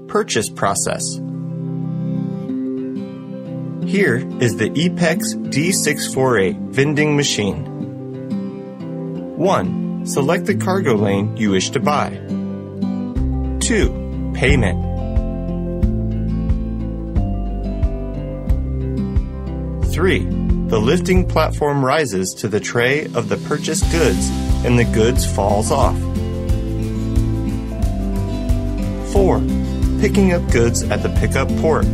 Purchase process. Here is the EPEX D648 vending machine. 1. Select the cargo lane you wish to buy. 2. Payment. 3. The lifting platform rises to the tray of the purchased goods and the goods falls off. 4. Picking up goods at the pickup port.